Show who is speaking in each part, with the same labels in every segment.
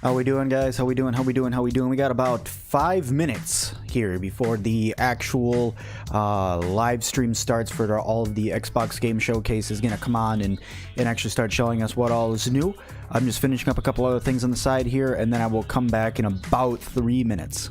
Speaker 1: How we doing, guys? How we doing? How we doing? How we doing? We got about 5 minutes here before the actual live stream starts for all of the Xbox Game Showcase is going to come on and actually start showing us what all is new. I'm just finishing up a couple other things on the side here, and then I will come back in about 3 minutes.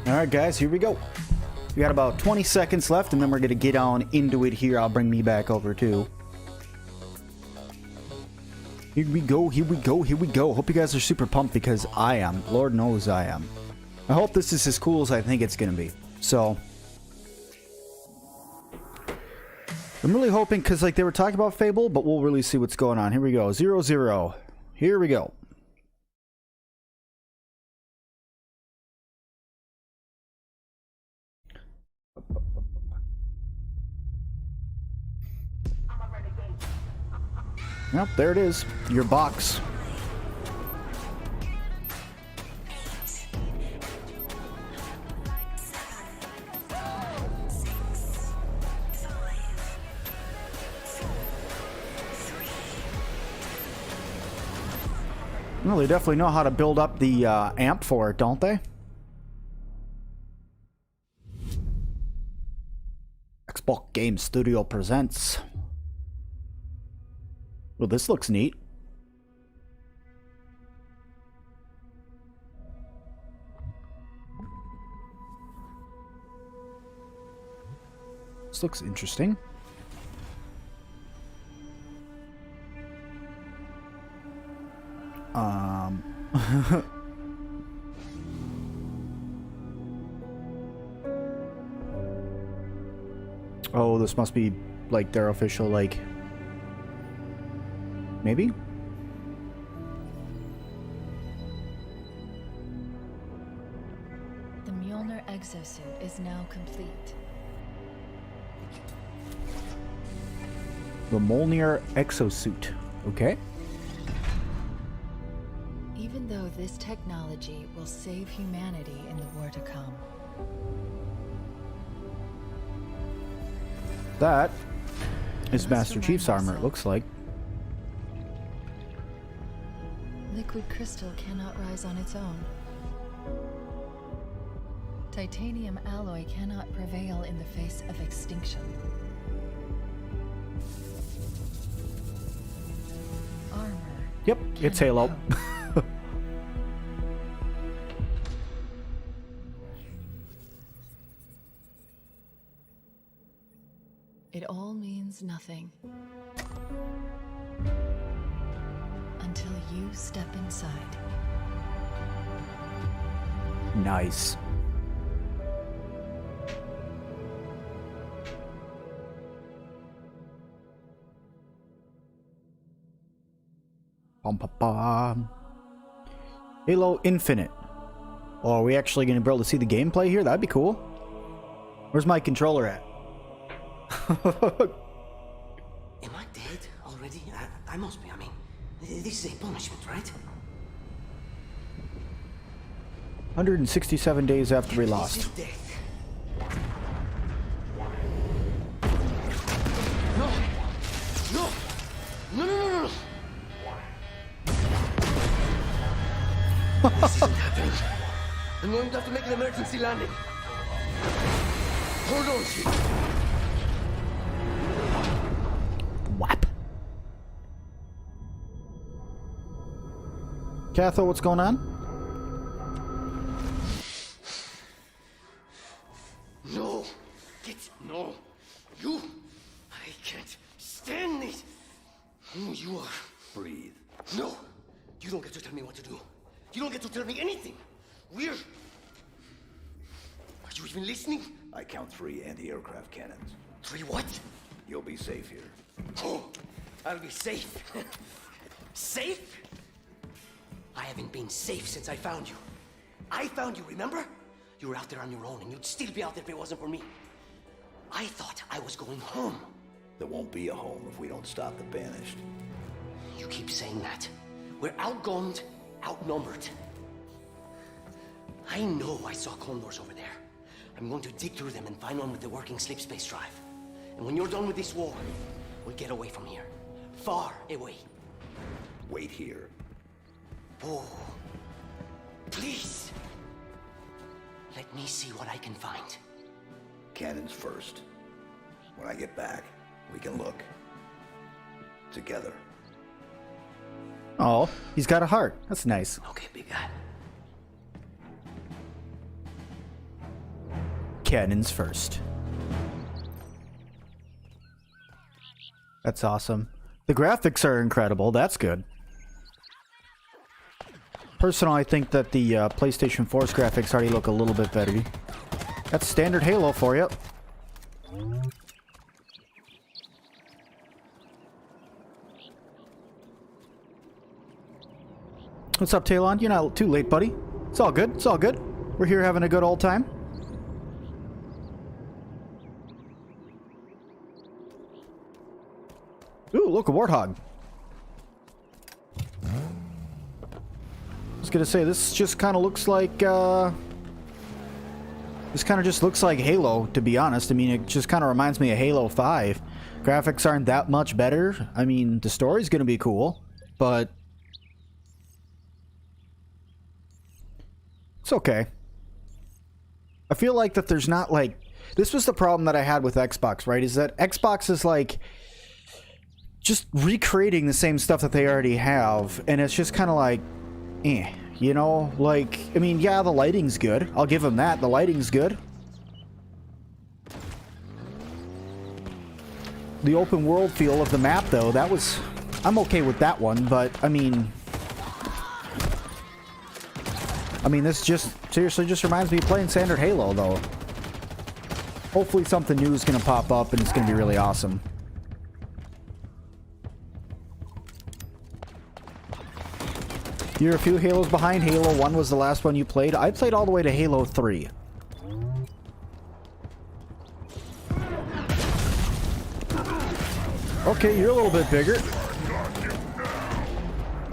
Speaker 1: Alright guys, here we go. We got about 20 seconds left and then we're gonna get on into it here. I'll bring me back over too. Here we go, here we go, here we go. Hope you guys are super pumped because I am. Lord knows I am. I hope this is as cool as I think it's gonna be. So I'm really hoping, because like they were talking about Fable, but we'll really see what's going on. Here we go. 0-0. Here we go. Yep, there it is. Your box. Well, they definitely know how to build up the amp for it, don't they? Xbox Game Studio presents. Well, this looks neat. This looks interesting. Oh, this must be like their official, like, maybe?
Speaker 2: The Mjolnir exosuit is now complete.
Speaker 1: The Mjolnir exosuit. Okay.
Speaker 2: Even though this technology will save humanity in the war to come.
Speaker 1: That is
Speaker 2: Must
Speaker 1: Master
Speaker 2: remind
Speaker 1: Chief's armor, it
Speaker 2: myself.
Speaker 1: looks like.
Speaker 2: Liquid crystal cannot rise on its own. Titanium alloy cannot prevail in the face of extinction. Armor.
Speaker 1: Yep, it's
Speaker 2: cannot
Speaker 1: Halo.
Speaker 2: grow. It all means nothing. Until you step inside.
Speaker 1: Nice. Bum, bum, bum. Halo Infinite. Oh, are we actually going to be able to see the gameplay here? That'd be cool. Where's my controller at?
Speaker 3: Am I dead already? I must be. I mean, this is a punishment, right?
Speaker 1: 167 days after we
Speaker 3: This
Speaker 1: lost.
Speaker 3: is death. No! No! No, no, no, no! This isn't happening. I'm going to have to make an emergency landing. Hold on, shit.
Speaker 1: Whap. Catho, what's going on?
Speaker 3: No! No! You! I can't stand this! Who you are. Breathe. No! You don't get to tell me what to do. You don't get to tell me anything. We're... Are you even listening?
Speaker 4: I count 3 anti-aircraft cannons.
Speaker 3: 3 what?
Speaker 4: You'll be safe here.
Speaker 3: Oh, I'll be safe. Safe? I haven't been safe since I found you. I found you, remember? You were out there on your own, and you'd still be out there if it wasn't for me. I thought I was going home.
Speaker 4: There won't be a home if we don't stop the Banished.
Speaker 3: You keep saying that. We're outgunned, outnumbered. I know I saw condors over there. I'm going to dig through them and find one with the working sleep space drive. And when you're done with this war, we'll get away from here. Far away.
Speaker 4: Wait here.
Speaker 3: Oh, please. Let me see what I can find.
Speaker 4: Cannons first. When I get back, we can look. Together.
Speaker 1: Oh, he's got a heart. That's nice.
Speaker 3: Okay, big guy.
Speaker 1: cannons first. That's awesome. The graphics are incredible. That's good. Personally, I think that the PlayStation 4's graphics already look a little bit better. That's standard Halo for you. What's up, Talon? You're not too late, buddy. It's all good. It's all good. We're here having a good old time. Ooh, look, a warthog. I was gonna say, this just kind of looks like, this kind of just looks like Halo, to be honest. I mean, it just kind of reminds me of Halo 5. Graphics aren't that much better. I mean, the story's gonna be cool, but it's okay. I feel like that there's not, like... This was the problem that I had with Xbox, right? Is that Xbox is, like, just recreating the same stuff that they already have, and it's just kind of like, eh. You know? Like, I mean, yeah, the lighting's good. I'll give them that. The lighting's good. The open world feel of the map, though, that was... I'm okay with that one, but, I mean, this just seriously just reminds me of playing standard Halo, though. Hopefully something new is going to pop up and it's going to be really awesome. You're a few Halos behind. Halo 1 was the last one you played. I played all the way to Halo 3. Okay, you're a little bit bigger.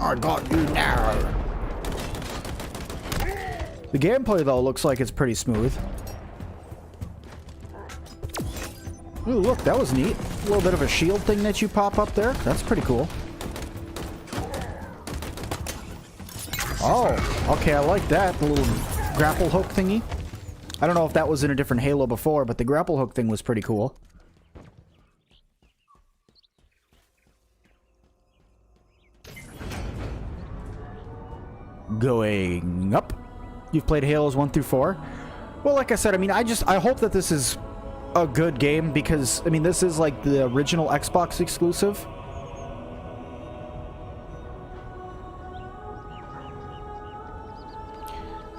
Speaker 1: I got you now. The gameplay, though, looks like it's pretty smooth. Ooh, look, that was neat. A little bit of a shield thing that you pop up there. That's pretty cool. Oh, okay, I like that. The little grapple hook thingy. I don't know if that was in a different Halo before, but the grapple hook thing was pretty cool. Going up. You've played Halos 1 through 4? Well, like I said, I mean, I hope that this is a good game because, I mean, this is like the original Xbox exclusive.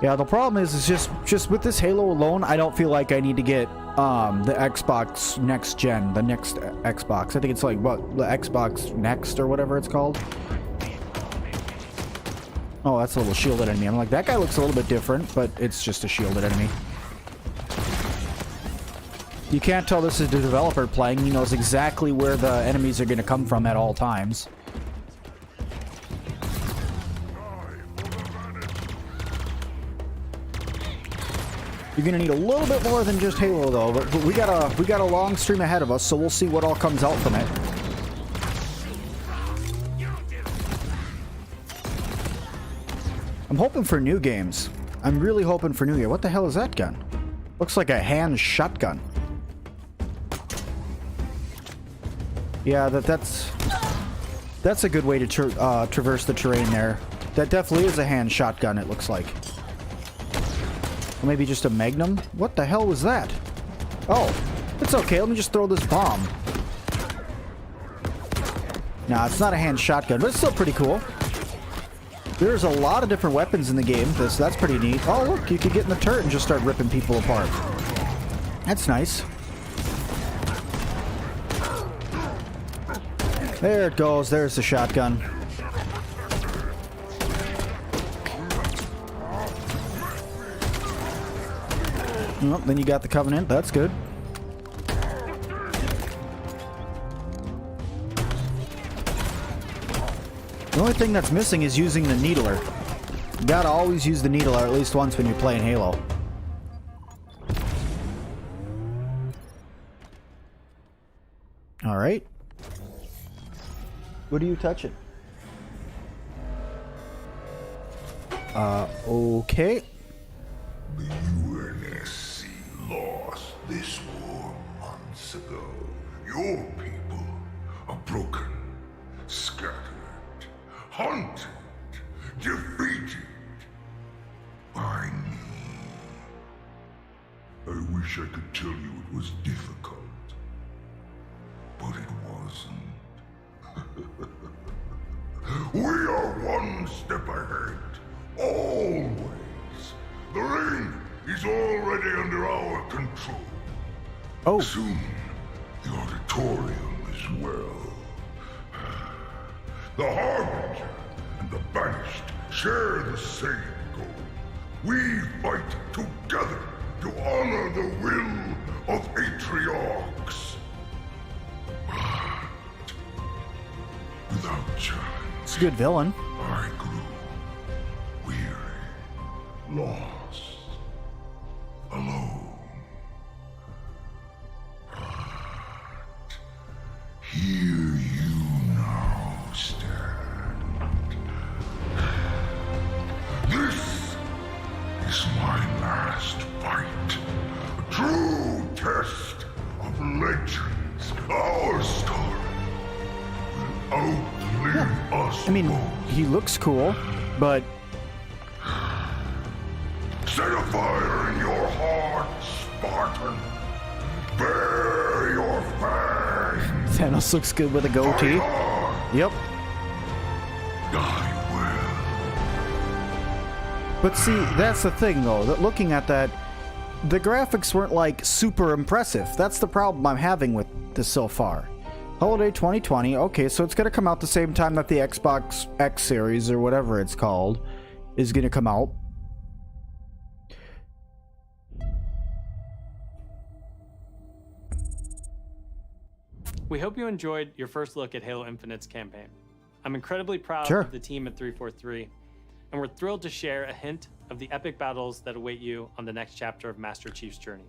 Speaker 1: Yeah, the problem is just with this Halo alone, I don't feel like I need to get the Xbox next gen, the next Xbox. I think it's like, what, the Xbox Next or whatever it's called. Oh, that's a little shielded enemy. I'm like, that guy looks a little bit different, but it's just a shielded enemy. You can't tell this is the developer playing. He knows exactly where the enemies are going to come from at all times. You're going to need a little bit more than just Halo, though. But we got a long stream ahead of us, so we'll see what all comes out from it. I'm hoping for new games. I'm really hoping for new games. What the hell is that gun? Looks like a hand shotgun. Yeah, that's a good way to traverse the terrain there. That definitely is a hand shotgun, it looks like. Or maybe just a magnum? What the hell was that? Oh, it's okay. Let me just throw this bomb. Nah, it's not a hand shotgun, but it's still pretty cool. There's a lot of different weapons in the game, so that's pretty neat. Oh, look, you could get in the turret and just start ripping people apart. That's nice. There it goes. There's the shotgun. Well, then you got the Covenant. That's good. The only thing that's missing is using the Needler. You gotta always use the Needler at least once when you're playing Halo. Alright. What are you touching? Okay.
Speaker 5: The UNSC lost this war months ago. Your people are broken, scattered, hunted, defeated by me. I wish I could tell you it was difficult, but it wasn't. We are one step ahead, always. The ring is already under our control.
Speaker 1: Oh.
Speaker 5: Soon, the auditorium as well. The Harbinger and the Banished share the same goal. We fight together to honor the will of Atriox. But without challenge,
Speaker 1: It's a good villain.
Speaker 5: I grew weary, lost, alone. But here you now stand. This is my last fight. A true test of legends. Our story will outlive us
Speaker 1: I mean,
Speaker 5: both.
Speaker 1: he looks cool, but
Speaker 5: Set a fire in your heart, Spartan. Bare your fangs.
Speaker 1: Thanos looks good with a goatee.
Speaker 5: Fight hard.
Speaker 1: Yep.
Speaker 5: Die well.
Speaker 1: But see, that's the thing though, that looking at that, the graphics weren't like super impressive. That's the problem I'm having with this so far. Holiday 2020, okay, so it's gonna come out the same time that the Xbox X series or whatever it's called is gonna come out.
Speaker 6: We hope you enjoyed your first look at Halo Infinite's campaign. I'm incredibly proud
Speaker 1: Sure.
Speaker 6: of the team at 343, and we're thrilled to share a hint of the epic battles that await you on the next chapter of Master Chief's journey.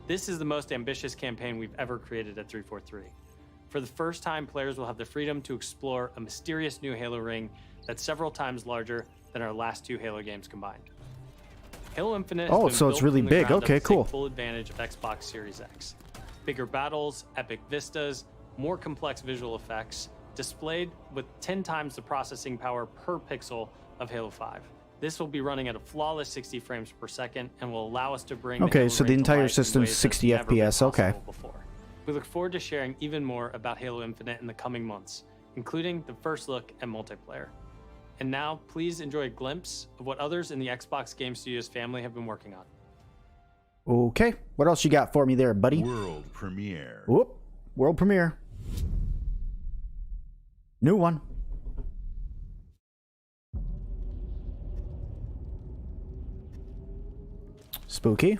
Speaker 6: This is the most ambitious campaign we've ever created at 343. For the first time, players will have the freedom to explore a mysterious new Halo ring that's several times larger than our last two Halo games combined. Halo Infinite has
Speaker 1: Oh,
Speaker 6: been
Speaker 1: so it's
Speaker 6: built
Speaker 1: really
Speaker 6: from the
Speaker 1: big.
Speaker 6: ground up
Speaker 1: Okay,
Speaker 6: to take
Speaker 1: cool.
Speaker 6: full advantage of Xbox Series X. Bigger battles, epic vistas, more complex visual effects, displayed with 10 times the processing power per pixel of Halo 5. This will be running at a flawless 60 frames per second and will allow us to bring
Speaker 1: Okay,
Speaker 6: Halo
Speaker 1: so the
Speaker 6: ring to
Speaker 1: entire
Speaker 6: life in
Speaker 1: system's
Speaker 6: ways that's
Speaker 1: 60
Speaker 6: never been
Speaker 1: FPS, okay.
Speaker 6: possible before. We look forward to sharing even more about Halo Infinite in the coming months, including the first look at multiplayer. And now, please enjoy a glimpse of what others in the Xbox Game Studios family have been working on.
Speaker 1: Okay, what else you got for me there, buddy?
Speaker 7: World premiere.
Speaker 1: Whoop, world premiere. New one. Spooky.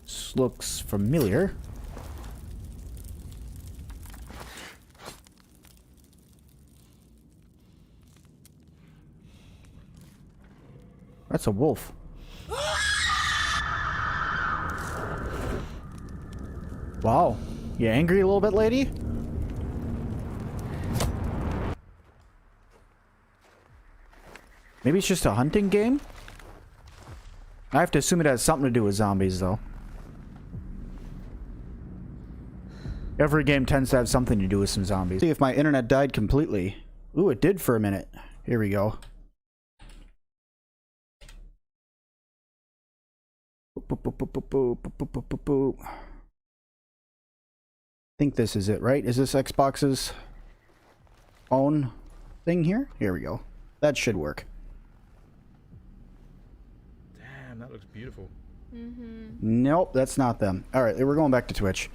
Speaker 1: This looks familiar. That's a wolf. Wow. You angry a little bit, lady? Maybe it's just a hunting game? I have to assume it has something to do with zombies, though. Every game tends to have something to do with some zombies. See if my internet died completely. Ooh, it did for a minute. Here we go. Boop, boop, boop, boop, boop, boop, boop, boop, boop. I think this is it, right? Is this Xbox's own thing here? Here we go. That should work.
Speaker 8: Damn, that looks beautiful.
Speaker 1: Nope, that's not them. Alright, we're going back to Twitch.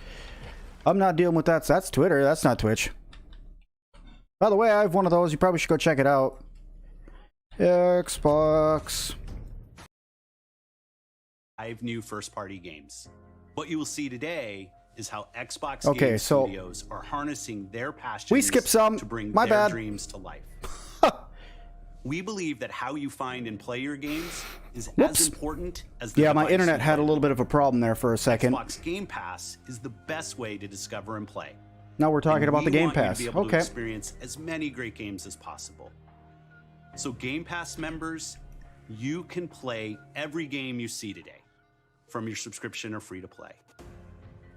Speaker 1: I'm not dealing with that. So that's Twitter. That's not Twitch. By the way, I have one of those. You probably should go check it out. Xbox.
Speaker 9: 5 new first-party games. What you will see today is how Xbox
Speaker 1: Okay,
Speaker 9: Game
Speaker 1: so
Speaker 9: Studios are harnessing their passions
Speaker 1: we skipped some.
Speaker 9: to bring
Speaker 1: My
Speaker 9: their
Speaker 1: bad.
Speaker 9: dreams to life. We believe that how you find and play your games is
Speaker 1: Whoops.
Speaker 9: as important as the
Speaker 1: Yeah, my
Speaker 9: device
Speaker 1: internet
Speaker 9: you
Speaker 1: had a
Speaker 9: play
Speaker 1: little
Speaker 9: on.
Speaker 1: bit of a problem there for a second.
Speaker 9: Xbox Game Pass is the best way to discover and play.
Speaker 1: Now we're talking
Speaker 9: And
Speaker 1: about the
Speaker 9: we
Speaker 1: Game
Speaker 9: want you to
Speaker 1: Pass.
Speaker 9: be able to
Speaker 1: Okay.
Speaker 9: experience as many great games as possible. So Game Pass members, you can play every game you see today from your subscription or free to play.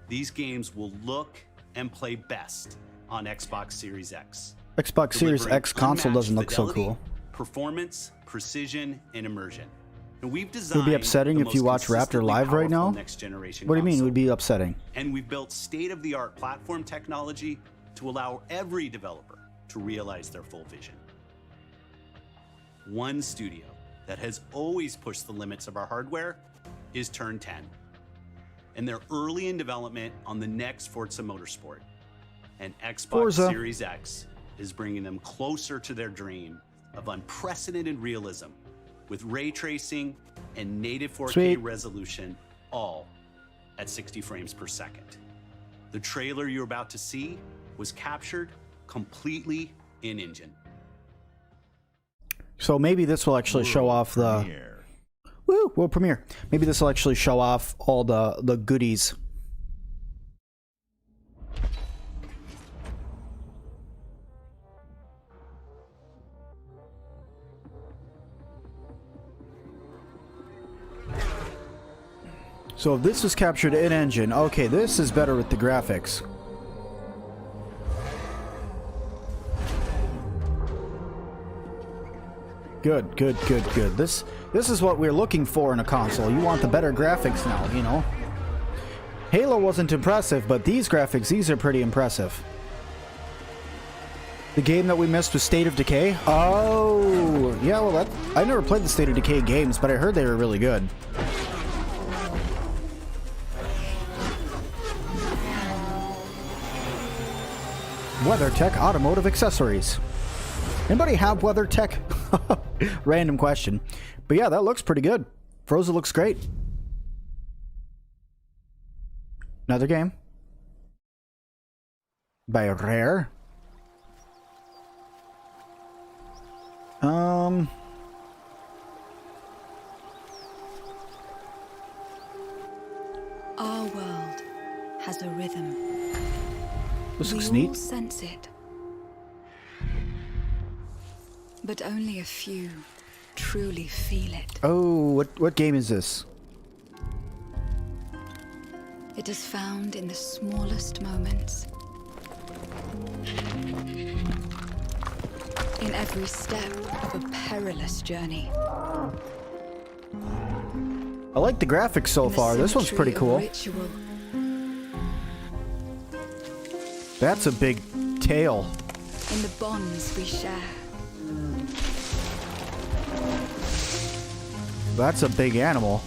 Speaker 9: These games will look and play best on Xbox Series X.
Speaker 1: Xbox Series
Speaker 9: delivering
Speaker 1: X console
Speaker 9: unmatched
Speaker 1: doesn't look so
Speaker 9: fidelity,
Speaker 1: cool.
Speaker 9: Performance, precision, and immersion. And we've
Speaker 1: It
Speaker 9: designed
Speaker 1: would be upsetting
Speaker 9: the
Speaker 1: if you
Speaker 9: most
Speaker 1: watch Raptor
Speaker 9: consistently
Speaker 1: live right
Speaker 9: powerful
Speaker 1: now.
Speaker 9: next-generation
Speaker 1: What do you mean it
Speaker 9: console.
Speaker 1: would be upsetting?
Speaker 9: And we've built state-of-the-art platform technology to allow every developer to realize their full vision. One studio that has always pushed the limits of our hardware is Turn 10. And they're early in development on the next Forza Motorsport. And Xbox
Speaker 1: Forza.
Speaker 9: Series X is bringing them closer to their dream of unprecedented realism with ray tracing and native 4K
Speaker 1: Sweet.
Speaker 9: resolution, all at 60 frames per second. The trailer you're about to see was captured completely in-engine.
Speaker 1: So maybe this will actually show off the world premiere. Maybe this will actually show off all the goodies. So if this was captured in engine, okay, this is better with the graphics. Good, good, good, good. This is what we're looking for in a console. You want the better graphics now, you know. Halo wasn't impressive, but these graphics, these are pretty impressive. The game that we missed was State of Decay. Oh, yeah, well, I never played the State of Decay games, but I heard they were really good. WeatherTech Automotive Accessories. Anybody have WeatherTech? Random question. But yeah, that looks pretty good. Forza looks great. Another game. By Rare.
Speaker 2: Our world has a rhythm.
Speaker 1: This looks
Speaker 2: We all
Speaker 1: neat.
Speaker 2: sense it. But only a few truly feel it.
Speaker 1: Oh, what game is this?
Speaker 2: It is found in the smallest moments. In every step of a perilous journey.
Speaker 1: I like the graphics so
Speaker 2: In the
Speaker 1: far. This one's
Speaker 2: symmetry
Speaker 1: pretty
Speaker 2: of
Speaker 1: cool.
Speaker 2: ritual.
Speaker 1: That's a big tail.
Speaker 2: In the bonds we share.
Speaker 1: That's a big animal.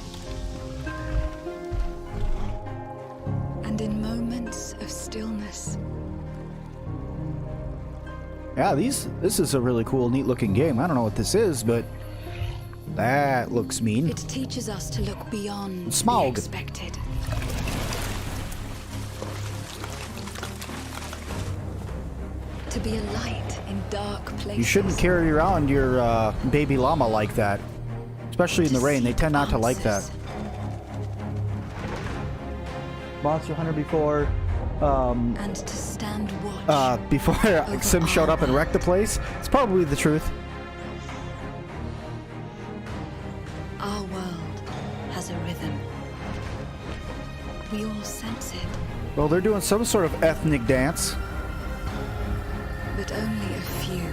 Speaker 2: And in moments of stillness.
Speaker 1: Yeah, this is a really cool, neat looking game. I don't know what this is, but that looks mean.
Speaker 2: It teaches us to look beyond
Speaker 1: Smaug.
Speaker 2: the expected. To be a light in dark places.
Speaker 1: You shouldn't carry around your baby llama like that. Especially in the rain. They tend not to like that. Monster Hunter before
Speaker 2: And to stand watch.
Speaker 1: before Sim showed up and wrecked the place. It's probably the truth.
Speaker 2: Our world has a rhythm. We all sense it,
Speaker 1: Well, they're doing some sort of ethnic dance.
Speaker 2: but only a few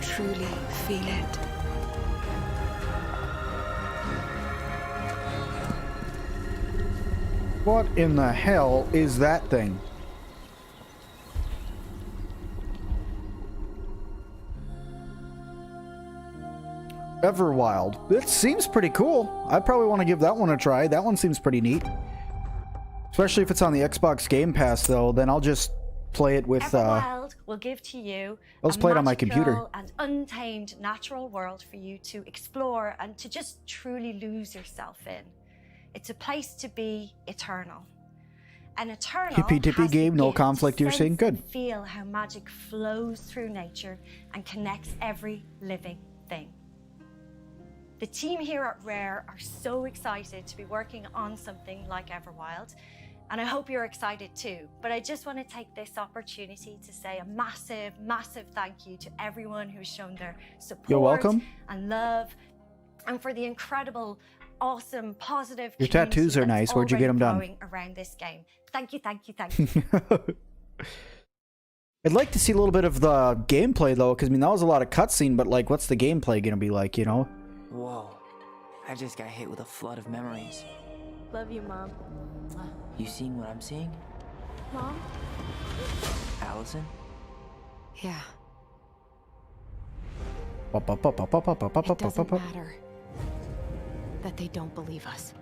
Speaker 2: truly feel it.
Speaker 1: What in the hell is that thing? Everwild. It seems pretty cool. I probably want to give that one a try. That one seems pretty neat. Especially if it's on the Xbox Game Pass, though, then I'll just play it with...
Speaker 7: Everwild will give to you
Speaker 1: I'll just play it on my computer.
Speaker 7: magical and untamed natural world for you to explore and to just truly lose yourself in. It's a place to be eternal. An eternal
Speaker 1: Hippy-dippy
Speaker 7: has the
Speaker 1: game, no
Speaker 7: gift to
Speaker 1: conflict, you're
Speaker 7: sense
Speaker 1: saying? Good.
Speaker 7: and feel how magic flows through nature and connects every living thing. The team here at Rare are so excited to be working on something like Everwild, and I hope you're excited too. But I just want to take this opportunity to say a massive, massive thank you to everyone who's shown their support
Speaker 1: You're welcome.
Speaker 7: and love, and for the incredible, awesome, positive
Speaker 1: Your tattoos
Speaker 7: community
Speaker 1: are
Speaker 7: that's
Speaker 1: nice. Where'd you get
Speaker 7: already
Speaker 1: 'em done?
Speaker 7: growing around this game. Thank you, thank you, thank you.
Speaker 1: I'd like to see a little bit of the gameplay, though, because, I mean, that was a lot of cutscene, but, like, what's the gameplay going to be like, you know?
Speaker 3: Whoa.
Speaker 10: I just got hit with a flood of memories.
Speaker 11: Love you, Mom.
Speaker 10: You seeing what I'm seeing?
Speaker 11: Mom?
Speaker 10: Allison?
Speaker 2: Yeah.
Speaker 1: It
Speaker 2: It doesn't matter that they don't believe us.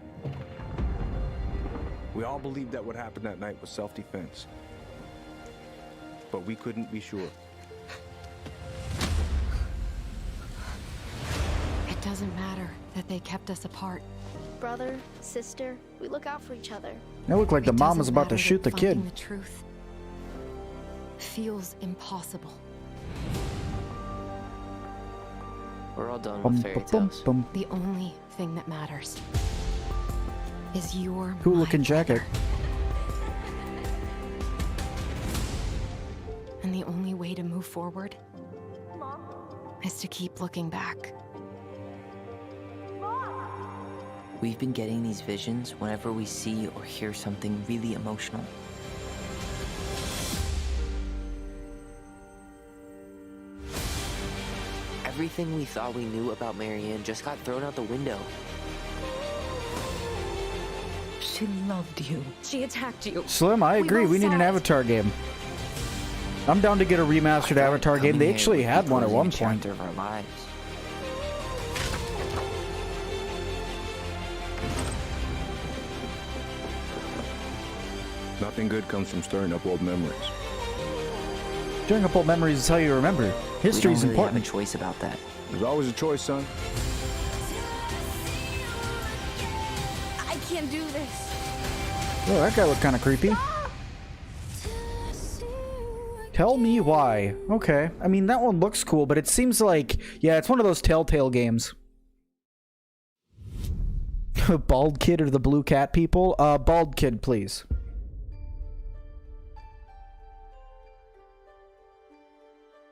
Speaker 8: We all believed that what happened that night was self-defense. But we couldn't be sure.
Speaker 2: It doesn't matter that they kept us apart.
Speaker 11: Brother, sister, we look out for each other.
Speaker 1: It looked like the
Speaker 2: It
Speaker 1: mom was
Speaker 2: doesn't
Speaker 1: about to
Speaker 2: matter
Speaker 1: shoot the
Speaker 2: that
Speaker 1: kid.
Speaker 2: finding the truth feels impossible.
Speaker 10: We're all done with fairy tales.
Speaker 2: The only thing that matters is your
Speaker 1: Cool looking jacket.
Speaker 2: And the only way to move forward is to keep looking back.
Speaker 10: We've been getting these visions whenever we see or hear something really emotional. Everything we thought we knew about Marianne just got thrown out the window.
Speaker 2: She loved you.
Speaker 11: She attacked you.
Speaker 1: Slim, I agree. We need an Avatar game. I'm down to get a remastered Avatar game. They actually had one at one point.
Speaker 10: Of our lives.
Speaker 8: Nothing good comes from stirring up old memories.
Speaker 1: Stirring up old memories is how you remember. History is
Speaker 10: We don't really have a
Speaker 1: important.
Speaker 10: choice about that.
Speaker 8: There's always a choice, son.
Speaker 11: I can't do this.
Speaker 1: Oh, that guy looked kind of creepy. Tell me why. Okay. I mean, that one looks cool, but it seems like, yeah, it's one of those Telltale games. Bald kid or the blue cat people? Bald kid, please.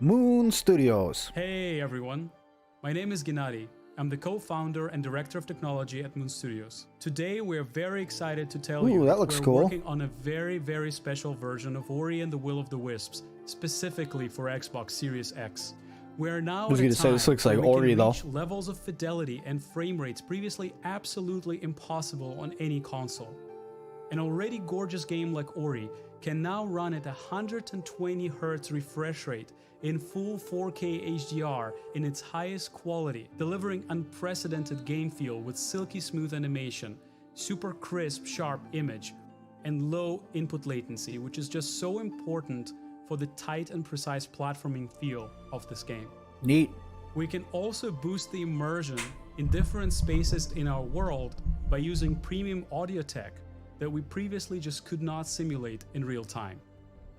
Speaker 1: Moon Studios.
Speaker 12: Hey everyone, my name is Gennady. I'm the co-founder and director of technology at Moon Studios. Today we're very excited to tell you
Speaker 1: that looks
Speaker 12: we're
Speaker 1: cool.
Speaker 12: working on a very, very special version of Ori and the Will of the Wisps, specifically for Xbox Series X. We're now
Speaker 1: I was
Speaker 12: at a
Speaker 1: gonna say, this
Speaker 12: time
Speaker 1: looks like
Speaker 12: where we
Speaker 1: Ori,
Speaker 12: can
Speaker 1: though.
Speaker 12: reach levels of fidelity and frame rates previously absolutely impossible on any console. An already gorgeous game like Ori can now run at 120 Hz refresh rate in full 4K HDR in its highest quality, delivering unprecedented game feel with silky smooth animation, super crisp, sharp image, and low input latency, which is just so important for the tight and precise platforming feel of this game.
Speaker 1: Neat.
Speaker 12: We can also boost the immersion in different spaces in our world by using premium audio tech that we previously just could not simulate in real time.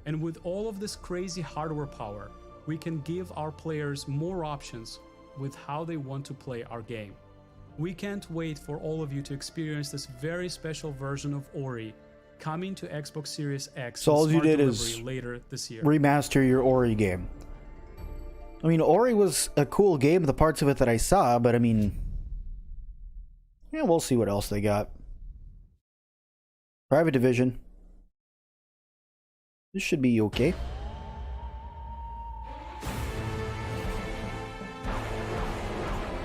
Speaker 12: And with all of this crazy hardware power, we can give our players more options with how they want to play our game. We can't wait for all of you to experience this very special version of Ori coming to Xbox Series X
Speaker 1: So all
Speaker 12: and
Speaker 1: you
Speaker 12: smart
Speaker 1: did
Speaker 12: delivery
Speaker 1: is
Speaker 12: later this year.
Speaker 1: remaster your Ori game. I mean, Ori was a cool game, the parts of it that I saw, but I mean, yeah, we'll see what else they got. Private Division. This should be okay.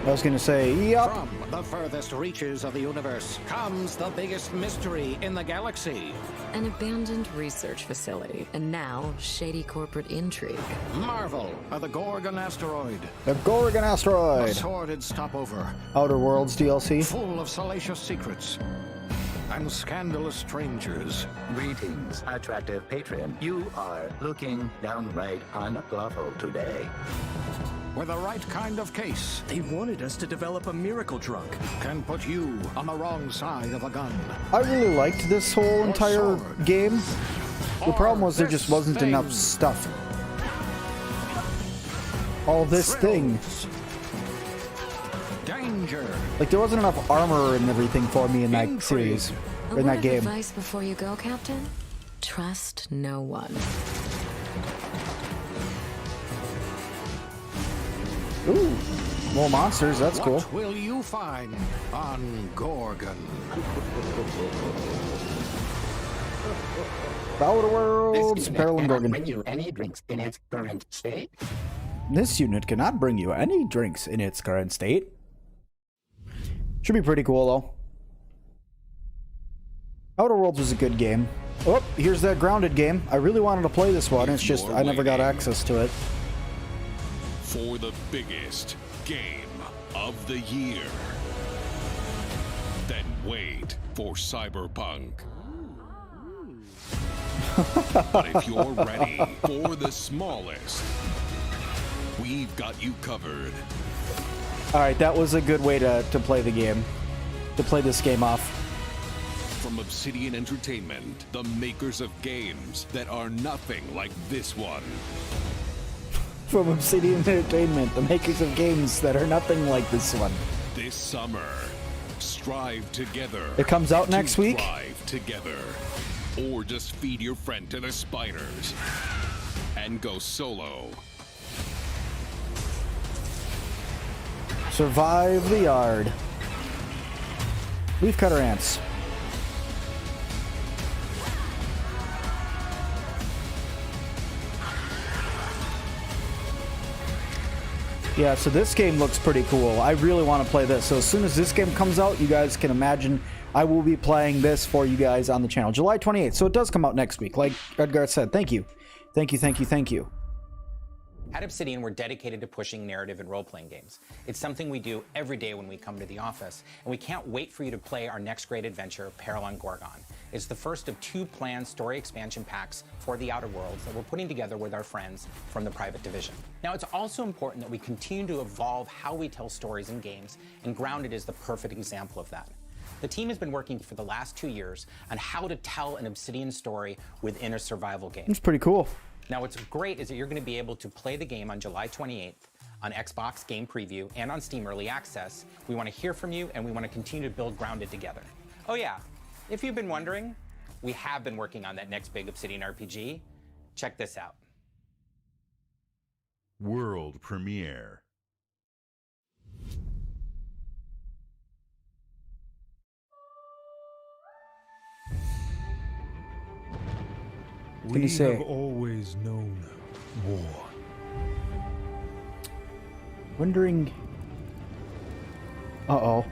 Speaker 1: I was gonna say, yup.
Speaker 13: From the furthest reaches of the universe comes the biggest mystery in the galaxy.
Speaker 14: An abandoned research facility, and now shady corporate intrigue.
Speaker 13: Marvel of the Gorgon asteroid.
Speaker 1: The Gorgon
Speaker 13: A
Speaker 1: asteroid.
Speaker 13: sordid stopover.
Speaker 1: Outer Worlds DLC.
Speaker 13: Full of salacious secrets and scandalous strangers.
Speaker 15: Greetings, attractive patron. You are looking downright unlawful today.
Speaker 13: With the right kind of case,
Speaker 3: They wanted us to develop a miracle drug.
Speaker 13: can put you on the wrong side of a gun.
Speaker 1: I really liked this whole entire game. The problem was there just wasn't
Speaker 13: thing.
Speaker 1: enough stuff. All this thing.
Speaker 13: Danger.
Speaker 1: Like, there wasn't enough armor and everything for me in that series.
Speaker 14: A
Speaker 1: In
Speaker 14: word
Speaker 1: that
Speaker 14: of
Speaker 1: game.
Speaker 14: advice before you go, Captain? Trust no one.
Speaker 1: Ooh, more monsters, that's cool.
Speaker 13: What will you find on Gorgon?
Speaker 1: Outer Worlds, Peril and Gorgon.
Speaker 15: Bring you any drinks in its current state.
Speaker 1: This unit cannot bring you any drinks in its current state. Should be pretty cool, though. Outer Worlds was a good game. Oh, here's that Grounded game. I really wanted to play this one. It's just I never got access to it.
Speaker 16: For the biggest game of the year. Then wait for Cyberpunk. But if you're ready for the smallest, we've got you covered.
Speaker 1: Alright, that was a good way to play the game. To play this game off.
Speaker 16: From Obsidian Entertainment, the makers of games that are nothing like this one.
Speaker 1: From Obsidian Entertainment, the makers of games that are nothing like this one.
Speaker 16: This summer, strive together.
Speaker 1: It comes out next week?
Speaker 16: Thrive together. Or just feed your friend to the spiders and go solo.
Speaker 1: Survive the yard. Leaf cutter ants. Yeah, so this game looks pretty cool. I really want to play this. So as soon as this game comes out, you guys can imagine I will be playing this for you guys on the channel. July 28th, so it does come out next week. Like Edgar said, thank you. Thank you, thank you, thank you.
Speaker 17: At Obsidian, we're dedicated to pushing narrative and role-playing games. It's something we do every day when we come to the office, and we can't wait for you to play our next great adventure, Peril on Gorgon. It's the first of 2 planned story expansion packs for the Outer Worlds that we're putting together with our friends from the Private Division. Now, it's also important that we continue to evolve how we tell stories in games, and Grounded is the perfect example of that. The team has been working for the last 2 years on how to tell an Obsidian story within a survival game.
Speaker 1: It's pretty cool.
Speaker 17: Now, what's great is that you're going to be able to play the game on July 28th on Xbox Game Preview and on Steam Early Access. We want to hear from you, and we want to continue to build Grounded together. Oh yeah, if you've been wondering, we have been working on that next big Obsidian RPG. Check this out.
Speaker 5: World premiere.
Speaker 1: Can you say?
Speaker 18: We have always known war.
Speaker 1: Wondering. Uh-oh.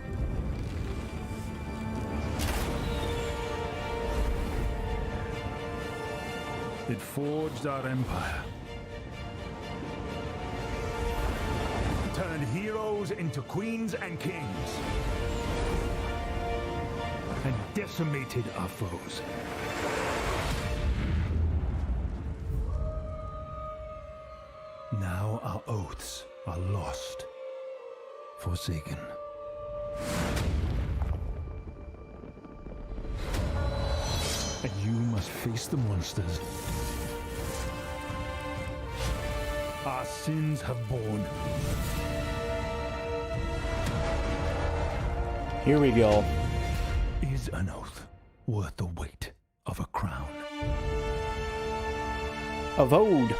Speaker 18: It forged our empire. Turned heroes into queens and kings. And decimated our foes. Now our oaths are lost, forsaken. And you must face the monsters our sins have borne.
Speaker 1: Here we go.
Speaker 18: Is an oath worth the weight of a crown?
Speaker 1: Of Ode.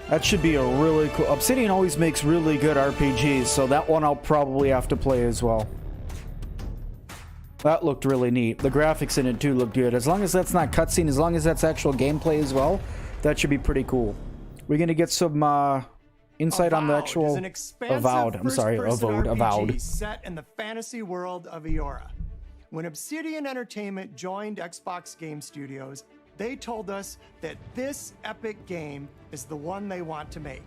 Speaker 1: That should be a really cool... Obsidian always makes really good RPGs, so that one I'll probably have to play as well. That looked really neat. The graphics in it too look good. As long as that's not cutscene, as long as that's actual gameplay as well, that should be pretty cool. We're gonna get some insight on the actual... Avowed. I'm sorry, Avowed. Avowed.
Speaker 19: Set in the fantasy world of Eora. When Obsidian Entertainment joined Xbox Game Studios, they told us that this epic game is the one they want to make.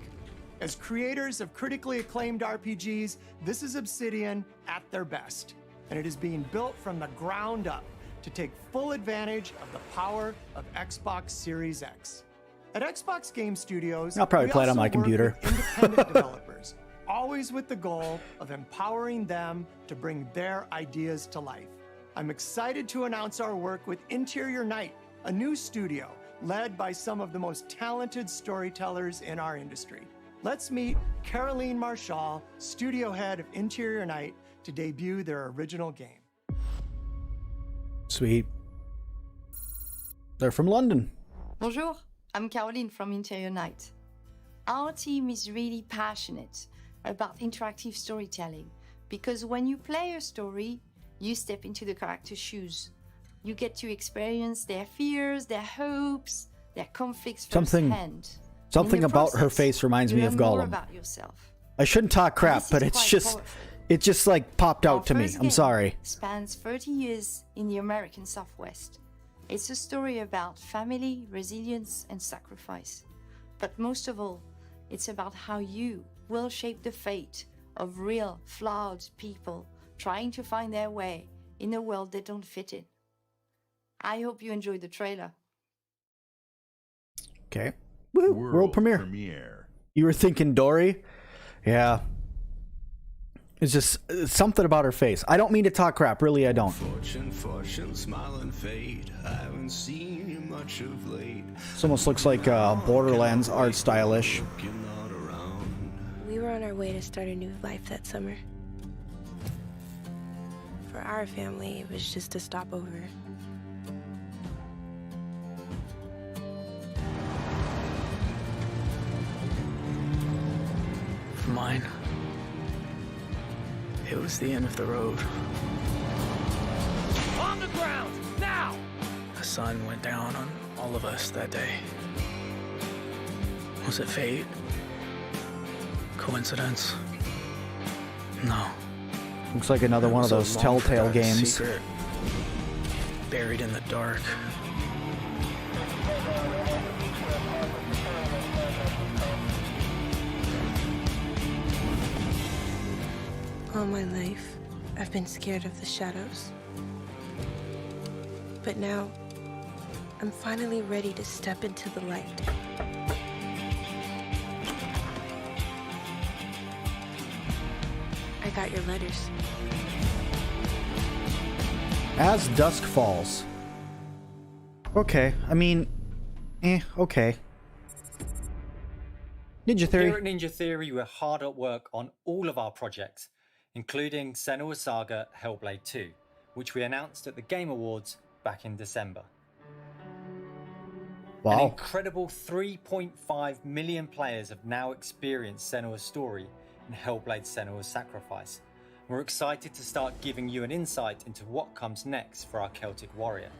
Speaker 19: As creators of critically acclaimed RPGs, this is Obsidian at their best. And it is being built from the ground up to take full advantage of the power of Xbox Series X. At Xbox Game Studios,
Speaker 1: I'll probably play it on my computer.
Speaker 19: Independent developers, always with the goal of empowering them to bring their ideas to life. I'm excited to announce our work with Interior Night, a new studio led by some of the most talented storytellers in our industry. Let's meet Caroline Marshall, studio head of Interior Night, to debut their original game.
Speaker 1: Sweet. They're from London.
Speaker 20: Bonjour, I'm Caroline from Interior Night. Our team is really passionate about interactive storytelling because when you play a story, you step into the character's shoes. You get to experience their fears, their hopes, their conflicts firsthand.
Speaker 1: Something about her face reminds me of
Speaker 20: More
Speaker 1: Gollum.
Speaker 20: about yourself.
Speaker 1: I shouldn't talk crap, but it's just, it just like popped out to me. I'm sorry.
Speaker 20: Spans 30 years in the American Southwest. It's a story about family, resilience, and sacrifice. But most of all, it's about how you will shape the fate of real, flawed people trying to find their way in a world they don't fit in. I hope you enjoyed the trailer.
Speaker 1: Okay. Woo, world premiere. You were thinking Dory? Yeah. It's just something about her face. I don't mean to talk crap. Really, I don't.
Speaker 21: Fortune, smile and fade. I haven't seen you much of late.
Speaker 1: This almost looks like Borderlands art stylish.
Speaker 22: We were on our way to start a new life that summer. For our family, it was just a stopover.
Speaker 23: For mine, it was the end of the road.
Speaker 3: On the ground, now!
Speaker 23: The sun went down on all of us that day. Was it fate? Coincidence? No.
Speaker 1: Looks like another one of those Telltale games.
Speaker 23: Secret, buried in the dark.
Speaker 22: All my life, I've been scared of the shadows. But now, I'm finally ready to step into the light. I got your letters.
Speaker 1: As Dusk Falls. Okay, I mean, okay. Ninja Theory.
Speaker 24: Here at Ninja Theory, we're hard at work on all of our projects, including Senua's Saga Hellblade 2, which we announced at the Game Awards back in December.
Speaker 1: Wow.
Speaker 24: An incredible 3.5 million players have now experienced Senua's story in Hellblade Senua's Sacrifice. We're excited to start giving you an insight into what comes next for our Celtic warrior,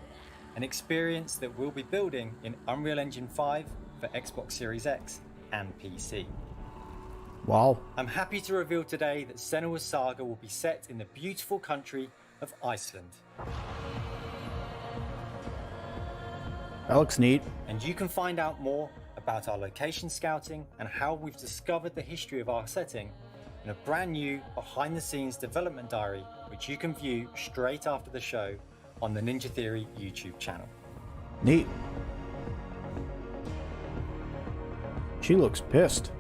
Speaker 24: an experience that we'll be building in Unreal Engine 5 for Xbox Series X and PC.
Speaker 1: Wow.
Speaker 24: I'm happy to reveal today that Senua's Saga will be set in the beautiful country of Iceland.
Speaker 1: That looks neat.
Speaker 24: And you can find out more about our location scouting and how we've discovered the history of our setting in a brand new behind-the-scenes development diary, which you can view straight after the show on the Ninja Theory YouTube channel.
Speaker 1: Neat. She looks pissed.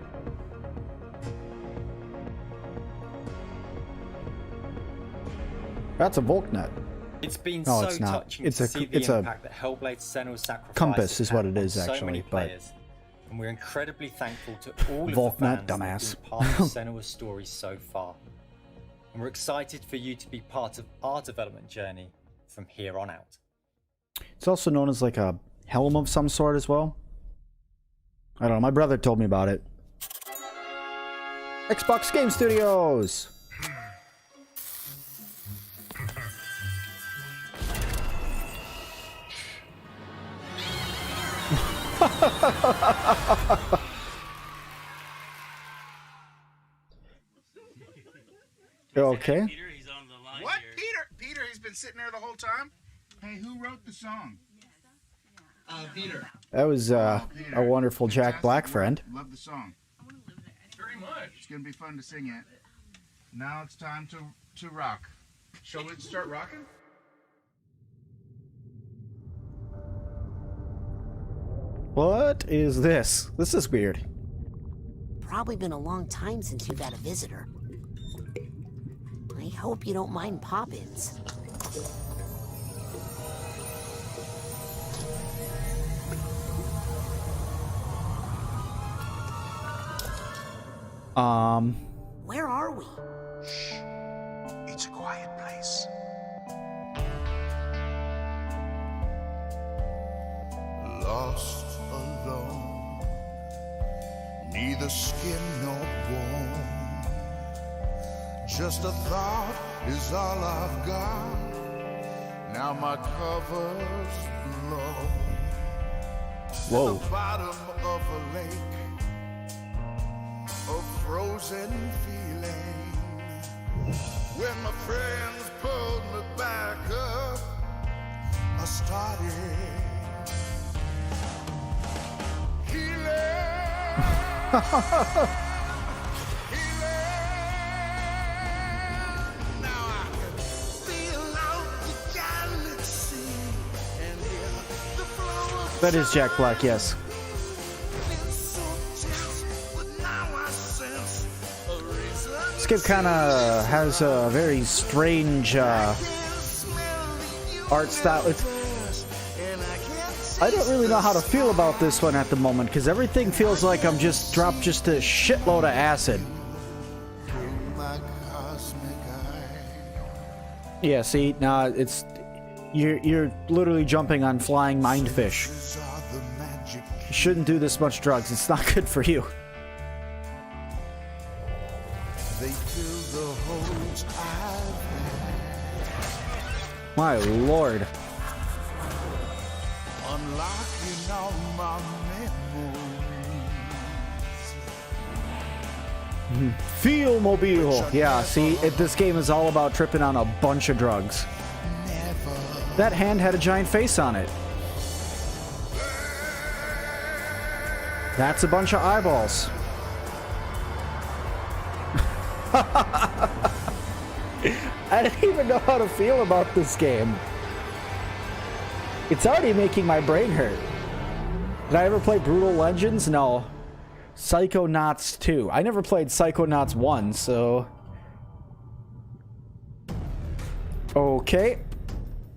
Speaker 1: That's a Volknut.
Speaker 24: It's been
Speaker 1: no,
Speaker 24: so
Speaker 1: it's not.
Speaker 24: touching
Speaker 1: It's
Speaker 24: to see the
Speaker 1: it's
Speaker 24: impact that Hellblade Senua's Sacrifice
Speaker 1: compass is what it is
Speaker 24: so
Speaker 1: actually,
Speaker 24: many
Speaker 1: but
Speaker 24: players. And we're incredibly thankful to all
Speaker 1: Volknut,
Speaker 24: of the fans
Speaker 1: dumbass.
Speaker 24: that have been part of Senua's story so far. And we're excited for you to be part of our development journey from here on out.
Speaker 1: It's also known as like a helm of some sort as well. I don't know. My brother told me about it. Xbox Game Studios. Okay.
Speaker 25: What? Peter, he's been sitting there the whole time? Hey, who wrote the song? Peter.
Speaker 1: That was a wonderful Jack Black friend.
Speaker 25: Love the song. Very much. It's gonna be fun to sing it. Now it's time to rock. Shall we start rocking?
Speaker 1: What is this? This is weird.
Speaker 26: Probably been a long time since you've had a visitor. I hope you don't mind pop-ins. Where are we?
Speaker 25: Shh. It's a quiet place.
Speaker 5: Lost alone, neither skin nor bone. Just a thought is all I've got. Now my cover's blown.
Speaker 1: Whoa.
Speaker 5: At the bottom of a lake, afraid frozen feeling. When my friends pulled me back up, I started
Speaker 1: That is Jack Black, yes. This game kind of has a very strange art style. I don't really know how to feel about this one at the moment, because everything feels like I'm just dropped just a shitload of acid. Yeah, see, nah, it's you're literally jumping on flying mindfish. You shouldn't do this much drugs. It's not good for you.
Speaker 5: They fill the holes I've had.
Speaker 1: My lord.
Speaker 5: Unlocking all my memories.
Speaker 1: Feel mobile. Yeah, see, this game is all about tripping on a bunch of drugs. That hand had a giant face on it. That's a bunch of eyeballs. I don't even know how to feel about this game. It's already making my brain hurt. Did I ever play Brutal Legends? No. Psychonauts 2. I never played Psychonauts 1, so... Okay.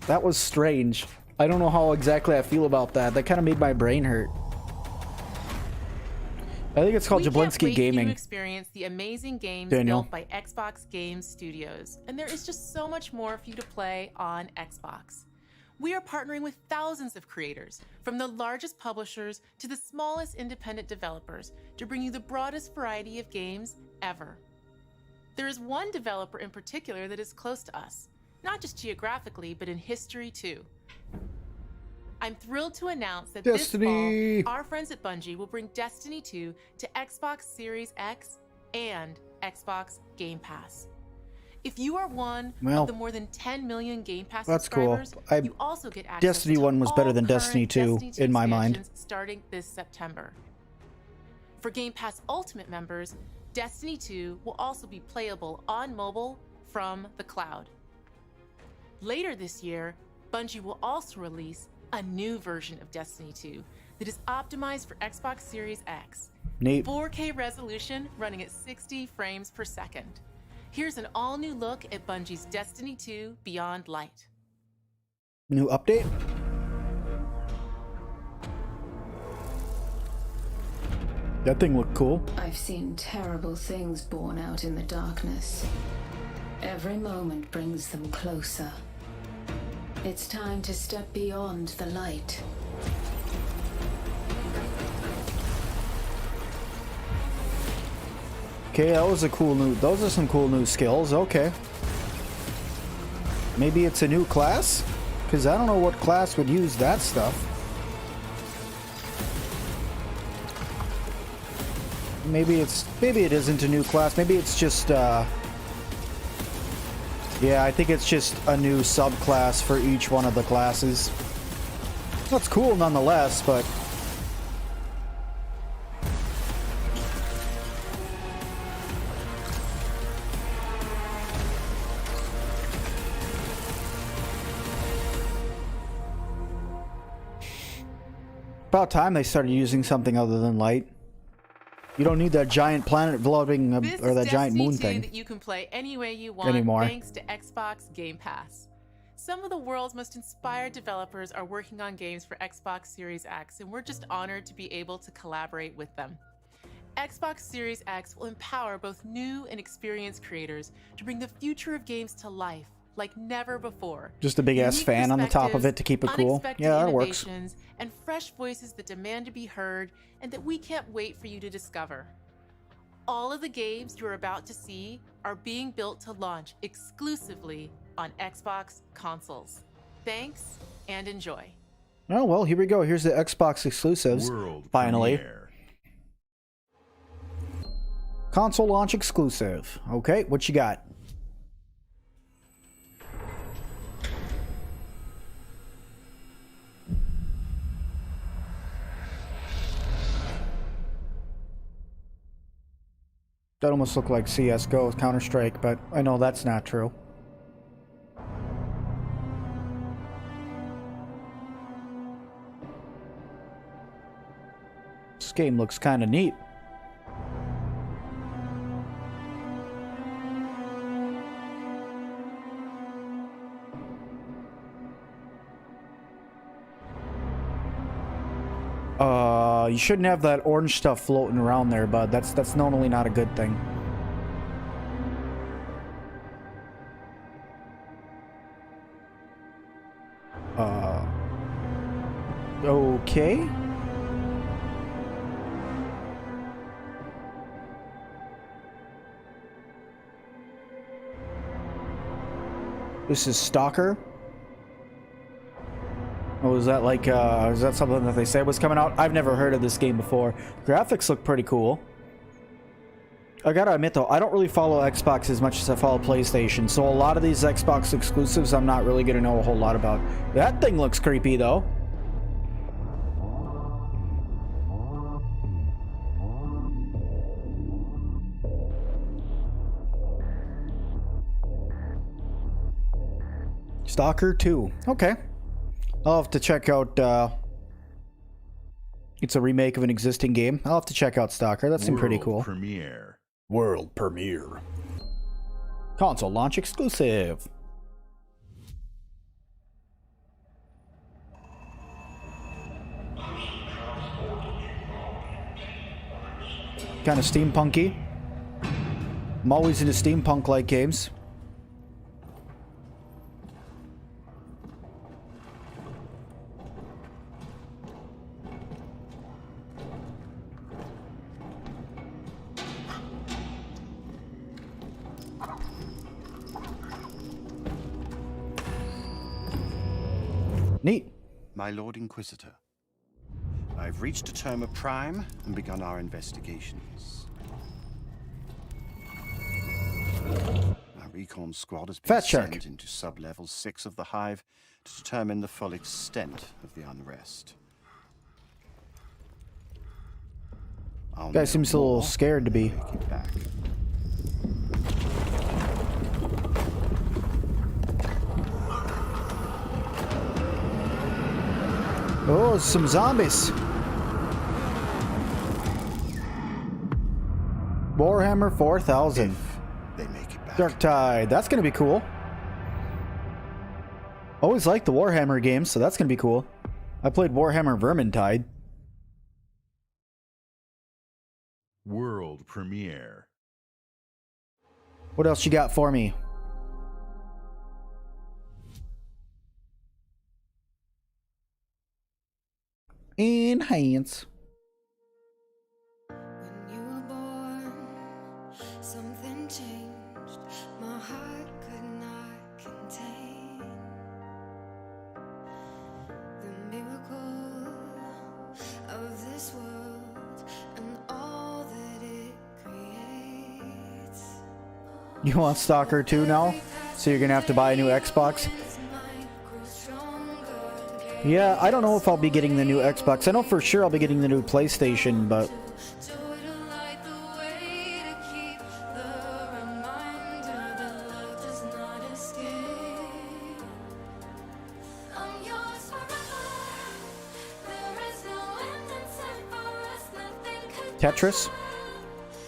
Speaker 1: That was strange. I don't know how exactly I feel about that. That kind of made my brain hurt. I think it's called Jablinski Gaming.
Speaker 2: To experience the amazing games
Speaker 1: Daniel.
Speaker 2: built by Xbox Game Studios, and there is just so much more for you to play on Xbox. We are partnering with thousands of creators, from the largest publishers to the smallest independent developers, to bring you the broadest variety of games ever. There is one developer in particular that is close to us, not just geographically, but in history too. I'm thrilled to announce that
Speaker 1: Destiny.
Speaker 2: This fall, our friends at Bungie will bring Destiny 2 to Xbox Series X and Xbox Game Pass. If you are one of the more than 10 million Game Pass subscribers, you also get access
Speaker 1: Destiny
Speaker 2: to
Speaker 1: 1 was better than
Speaker 2: all
Speaker 1: Destiny
Speaker 2: current
Speaker 1: 2
Speaker 2: Destiny 2
Speaker 1: in my mind.
Speaker 2: expansions starting this September. For Game Pass Ultimate members, Destiny 2 will also be playable on mobile from the cloud. Later this year, Bungie will also release a new version of Destiny 2 that is optimized for Xbox Series X.
Speaker 1: Neat.
Speaker 2: 4K resolution running at 60 frames per second. Here's an all-new look at Bungie's Destiny 2 Beyond Light.
Speaker 1: New update? That thing looked cool.
Speaker 14: I've seen terrible things born out in the darkness. Every moment brings them closer. It's time to step beyond the light.
Speaker 1: Okay, that was a cool new... Those are some cool new skills. Okay. Maybe it's a new class? Because I don't know what class would use that stuff. Maybe it isn't a new class. Maybe it's just, yeah, I think it's just a new subclass for each one of the classes. That's cool nonetheless, but... About time they started using something other than light. You don't need that giant planet floating or that giant moon thing
Speaker 2: that you can play any way you want
Speaker 1: anymore.
Speaker 2: Thanks to Xbox Game Pass. Some of the world's most inspired developers are working on games for Xbox Series X, and we're just honored to be able to collaborate with them. Xbox Series X will empower both new and experienced creators to bring the future of games to life like never before.
Speaker 1: Just a big ass fan on the top of it to keep it cool. Yeah, that works.
Speaker 2: And fresh voices that demand to be heard and that we can't wait for you to discover. All of the games you're about to see are being built to launch exclusively on Xbox consoles. Thanks and enjoy.
Speaker 1: Oh, well, here we go. Here's the Xbox exclusives. Finally. Console launch exclusive. Okay, what you got? That almost looked like CSGO, Counter-Strike, but I know that's not true. This game looks kind of neat. You shouldn't have that orange stuff floating around there, bud. That's normally not a good thing. Okay. This is Stalker. Oh, is that like, is that something that they said was coming out? I've never heard of this game before. Graphics look pretty cool. I gotta admit though, I don't really follow Xbox as much as I follow PlayStation, so a lot of these Xbox exclusives I'm not really gonna know a whole lot about. That thing looks creepy though. Stalker 2. Okay. I'll have to check out, it's a remake of an existing game. I'll have to check out Stalker. That seemed pretty cool.
Speaker 5: Premiere.
Speaker 1: World premiere. Console launch exclusive. Kind of steampunky. I'm always into steampunk-like games. Neat.
Speaker 4: My Lord Inquisitor, I've reached a term of prime and begun our investigations. Our recon squad has been sent into sub-level 6 of the Hive to determine the full extent of the unrest.
Speaker 1: Guy seems a little scared to be. Oh, some zombies. Warhammer 4000.
Speaker 4: They make it back.
Speaker 1: Dark Tide. That's going to be cool. Always liked the Warhammer games, so that's going to be cool. I played Warhammer Vermintide.
Speaker 5: World premiere.
Speaker 1: What else you got for me? Enhance.
Speaker 6: When you were born, something changed. My heart could not contain the miracle of this world and all that it creates.
Speaker 1: You want Stalker 2 now? So you're gonna have to buy a new Xbox? Yeah, I don't know if I'll be getting the new Xbox. I know for sure I'll be getting the new PlayStation, but... Tetris?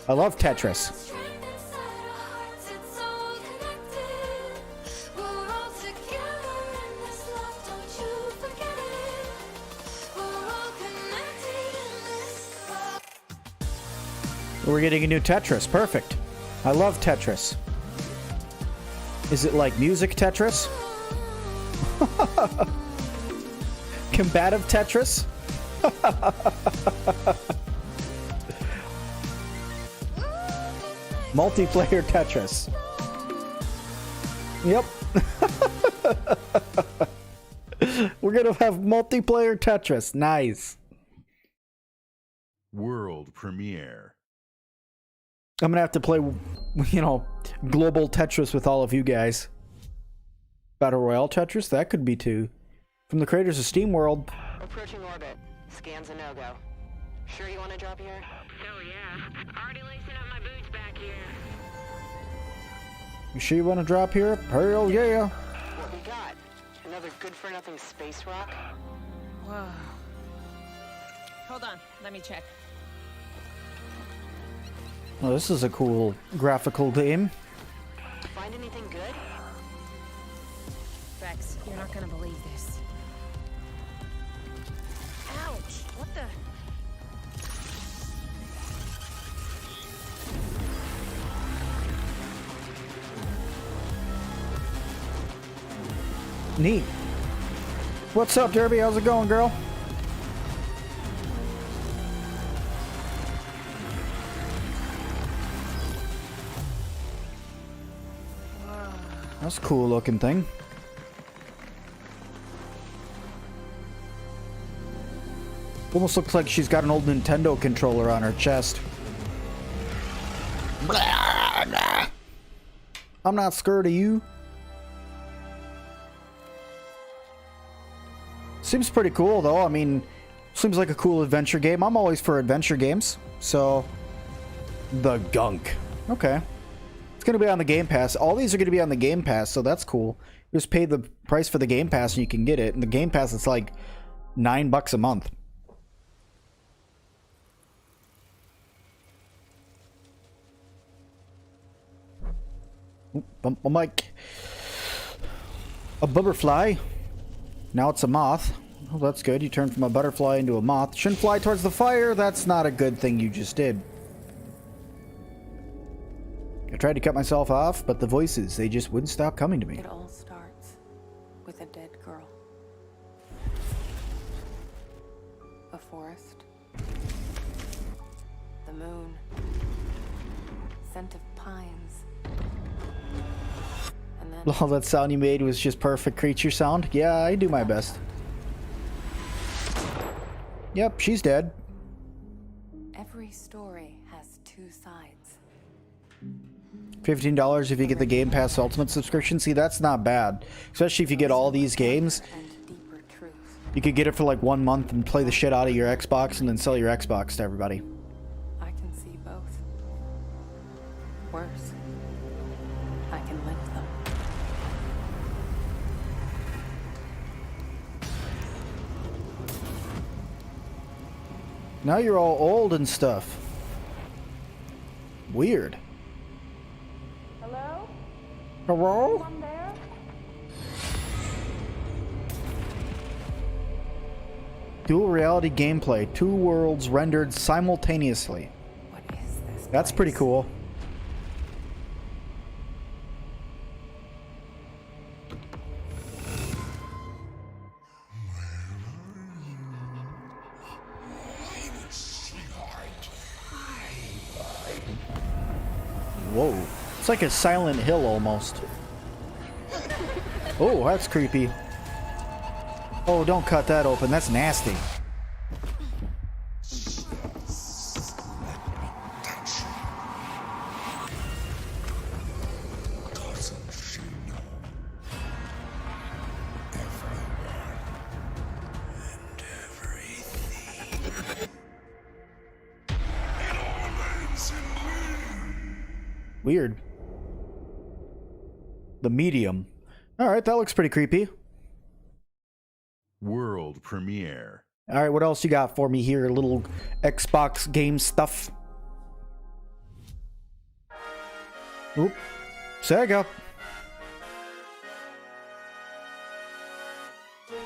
Speaker 1: I love Tetris. We're getting a new Tetris. Perfect. I love Tetris. Is it like music Tetris? Combative Tetris? Multiplayer Tetris. Yep. We're gonna have multiplayer Tetris. Nice.
Speaker 5: World premiere.
Speaker 1: I'm gonna have to play, you know, global Tetris with all of you guys. Battle Royale Tetris? That could be too. From the creators of Steam World.
Speaker 7: Approaching orbit. Scans a no-go. Sure you want to drop here?
Speaker 8: Oh yeah. Already lacing up my boots back here.
Speaker 1: You sure you want to drop here? Hell yeah.
Speaker 7: What we got? Another good-for-nothing space rock?
Speaker 8: Whoa. Hold on. Let me check.
Speaker 1: Well, this is a cool graphical game.
Speaker 7: Find anything good?
Speaker 8: Rex, you're not gonna believe this. Ouch! What the?
Speaker 1: Neat. What's up, Derby? How's it going, girl? That's a cool looking thing. Almost looks like she's got an old Nintendo controller on her chest. I'm not scared of you. Seems pretty cool though. I mean, seems like a cool adventure game. I'm always for adventure games. So, the gunk. Okay. It's going to be on the Game Pass. All these are going to be on the Game Pass, so that's cool. You just pay the price for the Game Pass and you can get it. And the Game Pass, it's like $9 a month. Oop, bump my mic. A butterfly. Now it's a moth. Oh, that's good. You turned from a butterfly into a moth. Shouldn't fly towards the fire. That's not a good thing you just did. I tried to cut myself off, but the voices, they just wouldn't stop coming to me.
Speaker 9: It all starts with a dead girl. A forest. The moon. Scent of pines. And then...
Speaker 1: All that sound you made was just perfect creature sound? Yeah, I do my best. Yep, she's dead.
Speaker 9: Every story has two sides.
Speaker 1: $15 if you get the Game Pass Ultimate subscription. See, that's not bad. Especially if you get all these games. You could get it for like 1 month and play the shit out of your Xbox and then sell your Xbox to everybody.
Speaker 9: I can see both. Worse, I can link them.
Speaker 1: Now you're all old and stuff. Weird.
Speaker 8: Hello?
Speaker 1: Hello?
Speaker 8: Someone there?
Speaker 1: Dual reality gameplay. 2 worlds rendered simultaneously.
Speaker 9: What is this?
Speaker 1: That's pretty cool. Whoa. It's like a Silent Hill almost. Oh, that's creepy. Oh, don't cut that open. That's nasty. Weird. The Medium. Alright, that looks pretty creepy.
Speaker 5: World premiere.
Speaker 1: Alright, what else you got for me here? Little Xbox game stuff. Oop. Sega.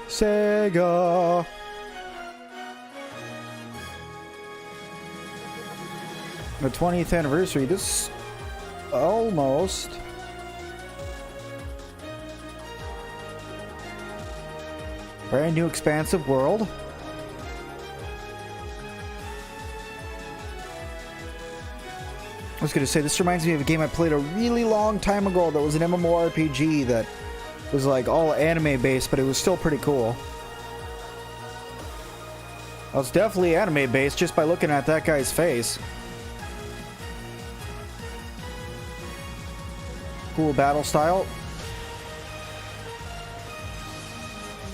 Speaker 1: Sega. The 20th anniversary. This almost. Brand new expansive world. I was going to say, this reminds me of a game I played a really long time ago that was an MMORPG that was like all anime based, but it was still pretty cool. Well, it's definitely anime based just by looking at that guy's face. Cool battle style.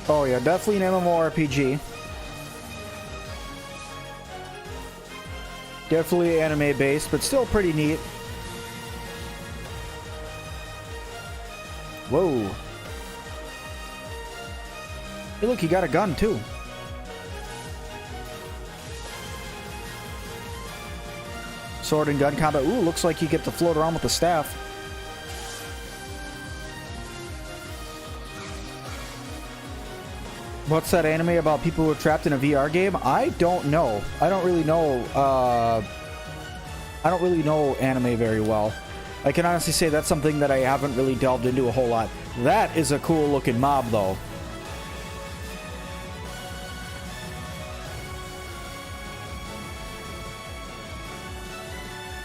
Speaker 1: Oh yeah, definitely an MMORPG. Definitely anime based, but still pretty neat. Whoa. Hey look, you got a gun too. Sword and gun combat. Ooh, looks like you get to float around with the staff. What's that anime about people who are trapped in a VR game? I don't know. I don't really know. I don't really know anime very well. I can honestly say that's something that I haven't really delved into a whole lot. That is a cool looking mob though.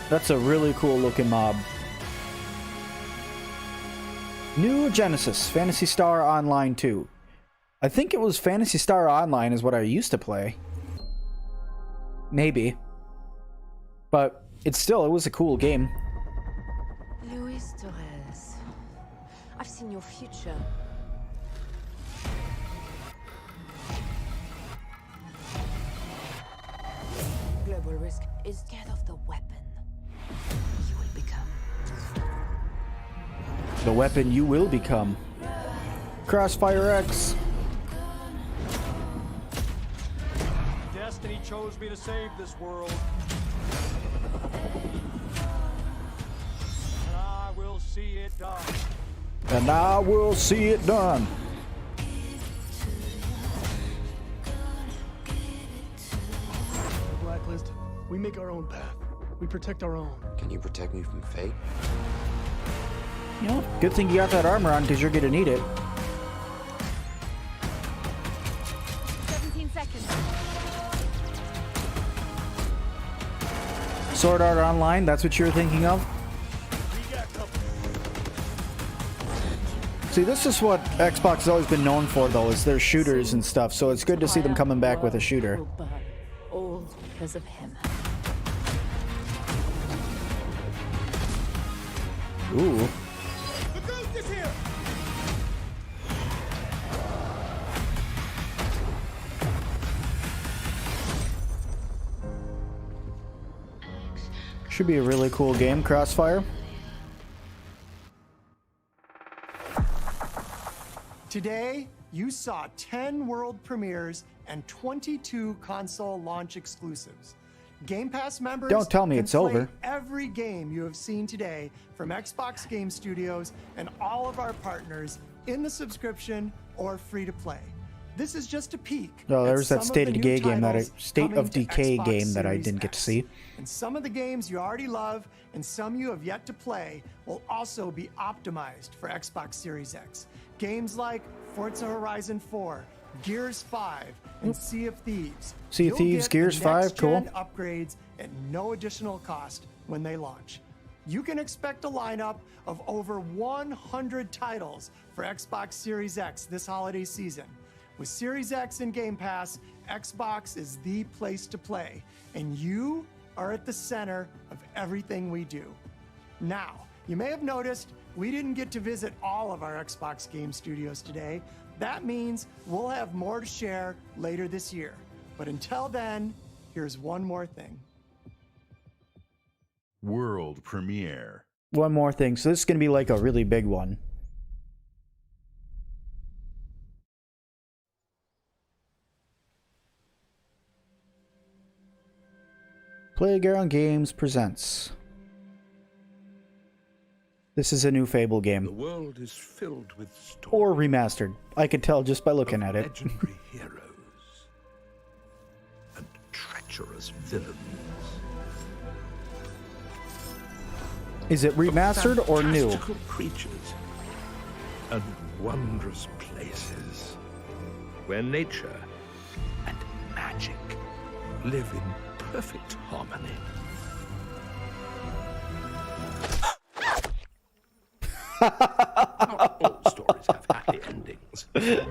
Speaker 1: That's a really cool looking mob. New Genesis, Phantasy Star Online 2. I think it was Phantasy Star Online is what I used to play. Maybe. But it was a cool game.
Speaker 10: Luis Torres, I've seen your future. Global risk is scared of the weapon you will become.
Speaker 1: The weapon you will become. Crossfire X.
Speaker 11: Destiny chose me to save this world. And I will see it done.
Speaker 1: And I will see it done.
Speaker 11: Blacklist, we make our own path. We protect our own.
Speaker 12: Can you protect me from fate?
Speaker 1: You know, good thing you got that armor on because you're gonna need it.
Speaker 10: 17 seconds.
Speaker 1: Sword Art Online, that's what you're thinking of? See, this is what Xbox has always been known for, though, is their shooters and stuff, so it's good to see them coming back with a shooter.
Speaker 9: All because of him.
Speaker 1: Ooh.
Speaker 11: The ghost is here!
Speaker 1: Should be a really cool game, Crossfire.
Speaker 19: Today, you saw 10 world premieres and 22 console launch exclusives. Game Pass members
Speaker 1: Don't tell me
Speaker 19: can
Speaker 1: it's
Speaker 19: play
Speaker 1: over.
Speaker 19: every game you have seen today from Xbox Game Studios and all of our partners in the subscription or free to play. This is just a peek.
Speaker 1: Oh,
Speaker 19: at
Speaker 1: there's that
Speaker 19: some
Speaker 1: State
Speaker 19: of
Speaker 1: of
Speaker 19: the new
Speaker 1: Decay game that
Speaker 19: titles
Speaker 1: State
Speaker 19: coming
Speaker 1: of
Speaker 19: to
Speaker 1: Decay
Speaker 19: Xbox
Speaker 1: game that I
Speaker 19: Series
Speaker 1: didn't get to
Speaker 19: X.
Speaker 1: see.
Speaker 19: And some of the games you already love and some you have yet to play will also be optimized for Xbox Series X. Games like Forza Horizon 4, Gears 5, and Sea of Thieves.
Speaker 1: Sea of
Speaker 19: You'll
Speaker 1: Thieves,
Speaker 19: get
Speaker 1: Gears
Speaker 19: the
Speaker 1: 5, cool.
Speaker 19: next-gen upgrades at no additional cost when they launch. You can expect a lineup of over 100 titles for Xbox Series X this holiday season. With Series X and Game Pass, Xbox is the place to play, and you are at the center of everything we do. Now, you may have noticed we didn't get to visit all of our Xbox game studios today. That means we'll have more to share later this year. But until then, here's one more thing.
Speaker 5: World premiere.
Speaker 1: One more thing. So this is going to be like a really big one. Playground Games presents. This is a new Fable
Speaker 5: The
Speaker 1: game.
Speaker 5: world is filled with stories
Speaker 1: Or remastered. I could tell just by looking at it.
Speaker 5: legendary heroes and treacherous villains.
Speaker 1: Is it remastered or new?
Speaker 5: Fantastical creatures and wondrous places where nature and magic live in perfect harmony. Not all stories have happy endings. But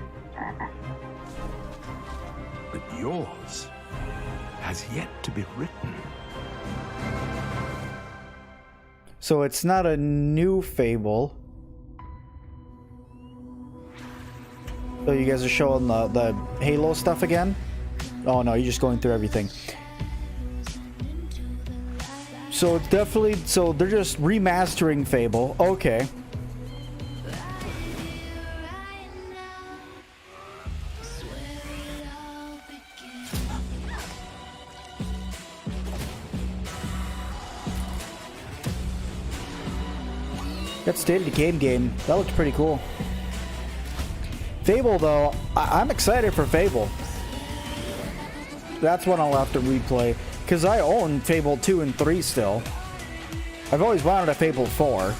Speaker 5: yours has yet to be written.
Speaker 1: So it's not a new Fable. So you guys are showing the Halo stuff again? Oh no, you're just going through everything. So it's definitely, so they're just remastering Fable. Okay. That State of Decay game, that looked pretty cool. Fable, though, I'm excited for Fable. That's one I'll have to replay, because I own Fable 2 and 3 still. I've always wanted a Fable 4.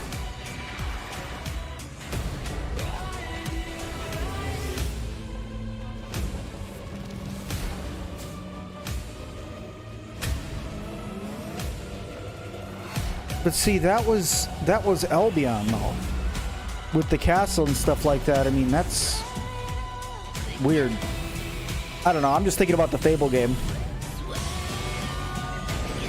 Speaker 1: But see, that was Albion, though. With the castle and stuff like that. I mean, that's weird. I don't know. I'm just thinking about the Fable game.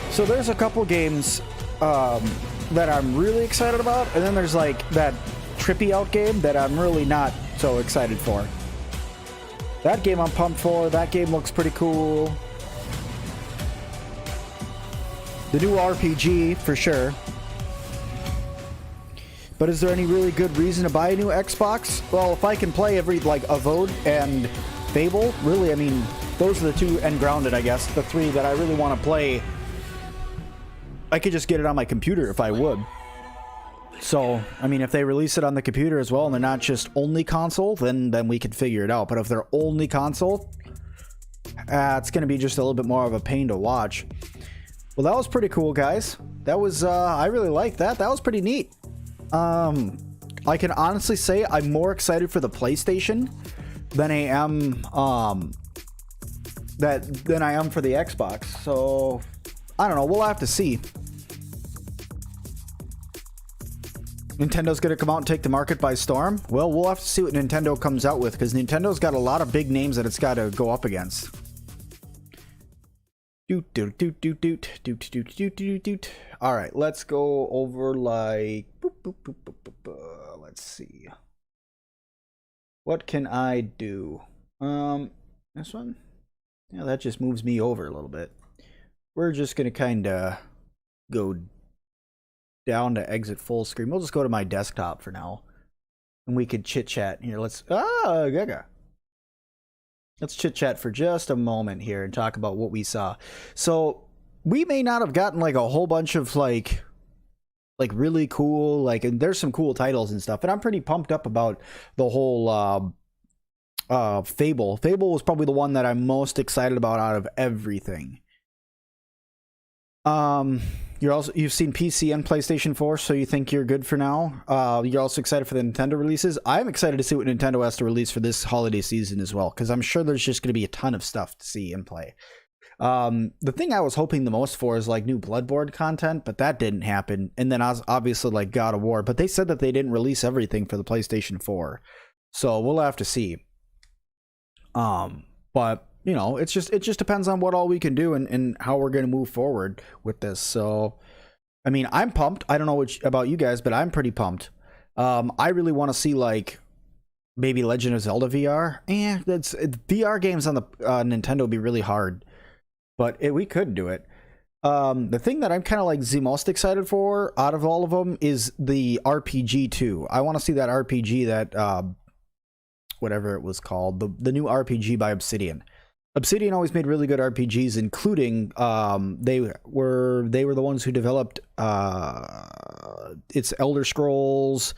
Speaker 1: So there's a couple games that I'm really excited about, and then there's like that trippy out game that I'm really not so excited for. That game I'm pumped for. That game looks pretty cool. The new RPG for sure. But is there any really good reason to buy a new Xbox? Well, if I can play every, like, Avowed and Fable, really, I mean, those are the two, and Grounded, I guess, the three that I really want to play. I could just get it on my computer if I would. So, I mean, if they release it on the computer as well, and they're not just only console, then we could figure it out. But if they're only console, it's going to be just a little bit more of a pain to watch. Well, that was pretty cool, guys. That was, I really liked that. That was pretty neat. I can honestly say I'm more excited for the PlayStation than I am for the Xbox. So I don't know, we'll have to see. Nintendo's gonna come out and take the market by storm. Well, we'll have to see what Nintendo comes out with, because Nintendo's got a lot of big names that it's got to go up against. All right, let's go over like let's see, what can I do? This one, yeah, that just moves me over a little bit. We're just gonna kind of go down to exit full screen. We'll just go to my desktop for now, and we could chit chat here. Let's Let's chit chat for just a moment here and talk about what we saw. So we may not have gotten like a whole bunch of like really cool, like, and there's some cool titles and stuff, and I'm pretty pumped up about the whole Fable. Fable was probably the one that I'm most excited about out of everything. You've seen PC and PlayStation 4, so you think you're good for now. You're also excited for the Nintendo releases. I'm excited to see what Nintendo has to release for this holiday season as well, because I'm sure there's just going to be a ton of stuff to see and play. The thing I was hoping the most for is like new Bloodborne content, but that didn't happen. And then obviously like God of War, but they said that they didn't release everything for the PlayStation 4, so we'll have to see. But you know, it just depends on what all we can do and how we're going to move forward with this. So, I mean, I'm pumped. I don't know about you guys, but I'm pretty pumped. I really want to see like maybe Legend of Zelda VR. VR games on the Nintendo would be really hard, but we could do it. The thing that I'm kind of like the most excited for out of all of them is the RPG 2. I want to see that RPG, that whatever it was called, the new RPG by Obsidian. Obsidian always made really good RPGs, including they were the ones who developed it's Elder Scrolls,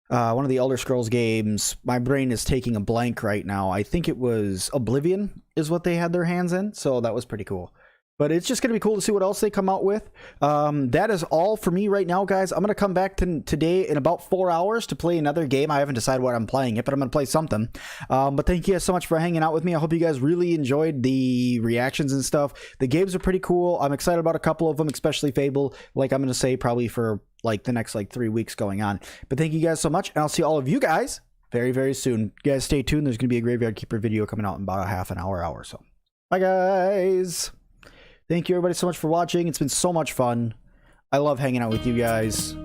Speaker 1: one of the Elder Scrolls games. My brain is taking a blank right now. I think it was Oblivion is what they had their hands in, so that was pretty cool. But it's just going to be cool to see what else they come out with. That is all for me right now, guys. I'm going to come back today in about 4 hours to play another game. I haven't decided what I'm playing yet, but I'm going to play something. But thank you guys so much for hanging out with me. I hope you guys really enjoyed the reactions and stuff. The games are pretty cool. I'm excited about a couple of them, especially Fable. Like I'm going to say probably for like the next like 3 weeks going on. But thank you guys so much, and I'll see all of you guys very, very soon. You guys stay tuned. There's going to be a Graveyard Keeper video coming out in about a half an hour or so. Bye, guys. Thank you everybody so much for watching. It's been so much fun. I love hanging out with you guys.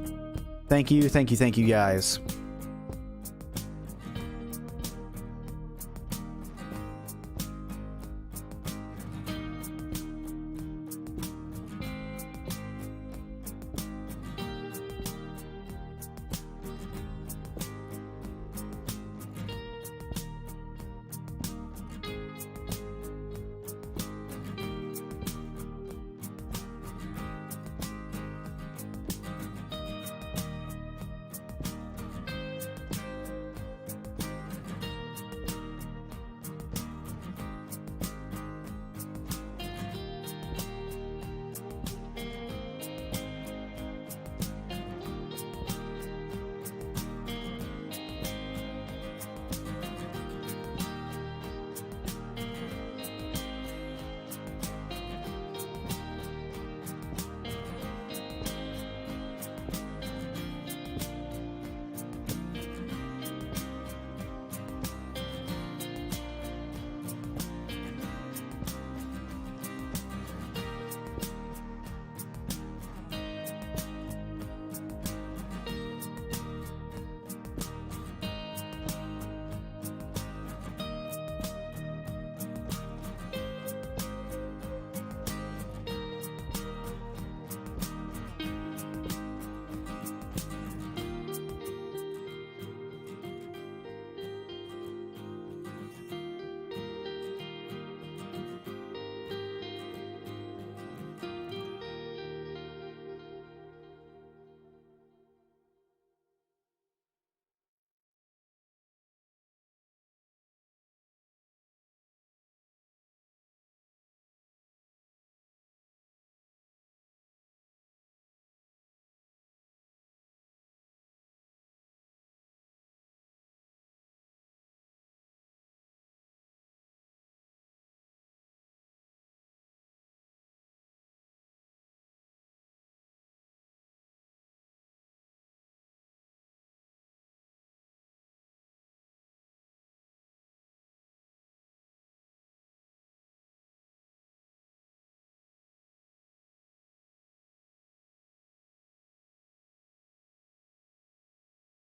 Speaker 1: Thank you, thank you, thank you guys.